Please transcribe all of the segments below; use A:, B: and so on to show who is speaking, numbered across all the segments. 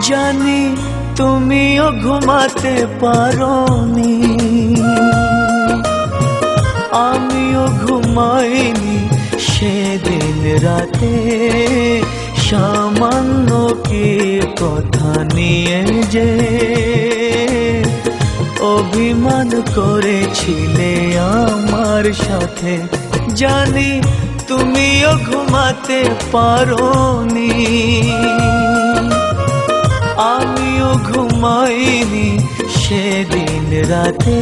A: জানি তুমিও ঘুমাতে পারোনি, আমিও ঘুমাইনি সেদিন রাতে। সামান্য কি কথা নিয়ে যে অভিমান করেছিলে আমার সাথে। জানি তুমিও ঘুমাতে পারোনি, আমিও ঘুমাইনি সেদিন রাতে।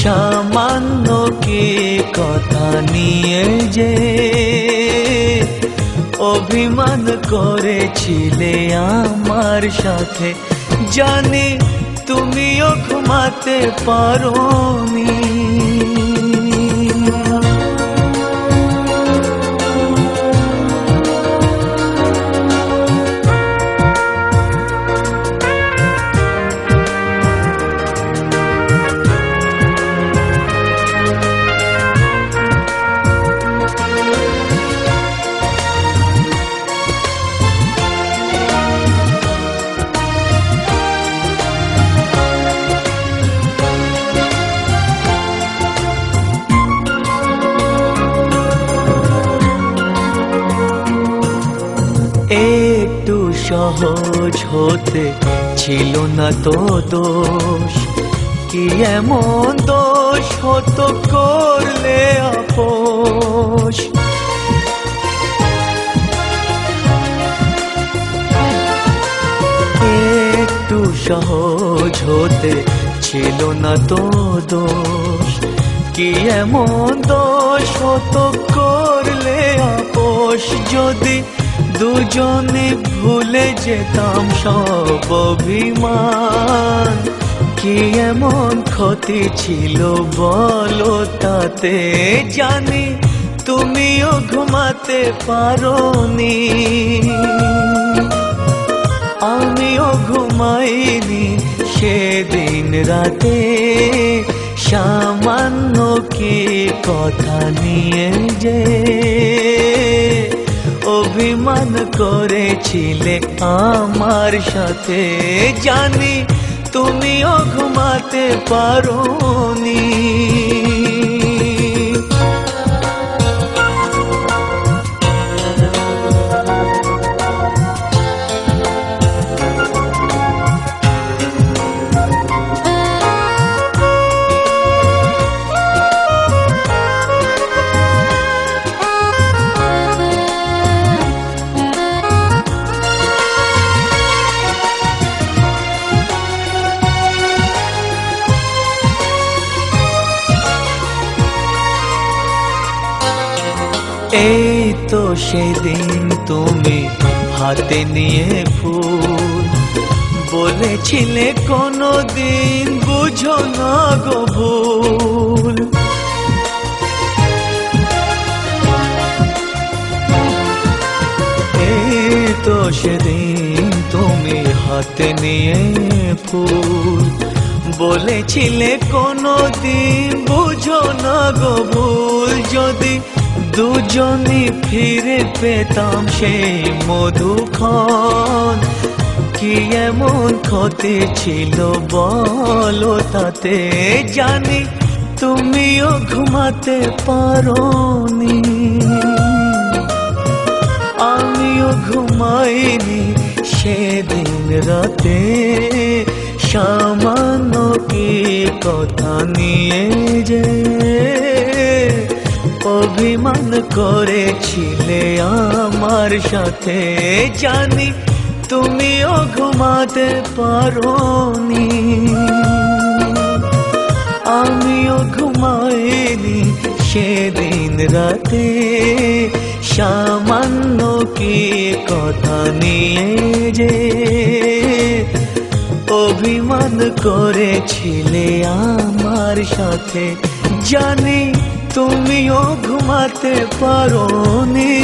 A: সামান্য কি কথা নিয়ে যে অভিমান করেছিলে আমার সাথে। জানি তুমিও ঘুমাতে পারোনি। একটু সহজ হতে ছিল না তো দোষ, কি এমন দোষ হতো করলে আপোষ। একটু সহজ হতে ছিল না তো দোষ, কি এমন দোষ হতো করলে আপোষ। যদি দুজনে ভুলে যেতাম সব অভিমান, কি এমন ক্ষতি ছিল বলো তাতে। জানি তুমিও ঘুমাতে পারোনি, আমিও ঘুমাইনি সেদিন রাতে। সামান্য কি কথা নিয়ে যে অভিমান করেছিলে আমার সাথে। জানি তুমিও ঘুমাতে পারোনি। এই তো সেদিন তুমি হাতে নিয়ে ফুল, বলেছিলে কোনোদিন বুঝো না গো ভুল। এই তো সেদিন তুমি হাতে নিয়ে ফুল, বলেছিলে কোনোদিন বুঝো না গো ভুল। যদি দুজনে ফিরে পেতাম সেই মধুক্ষণ, কি এমন ক্ষতি ছিল বলো তাতে। জানি তুমিও ঘুমাতে পারোনি, আমিও ঘুমাইনি সেদিন রাতে। সামান্য কি কথা নিয়ে যে অভিমান করেছিলে আমার সাথে। জানি তুমিও ঘুমাতে পারোনি, আমিও ঘুমাইনি সেদিন রাতে সামান্য কি কথা নিয়ে যে অভিমান করেছিলে আমার সাথে। জানি তুমিও ঘুমাতে পারোনি,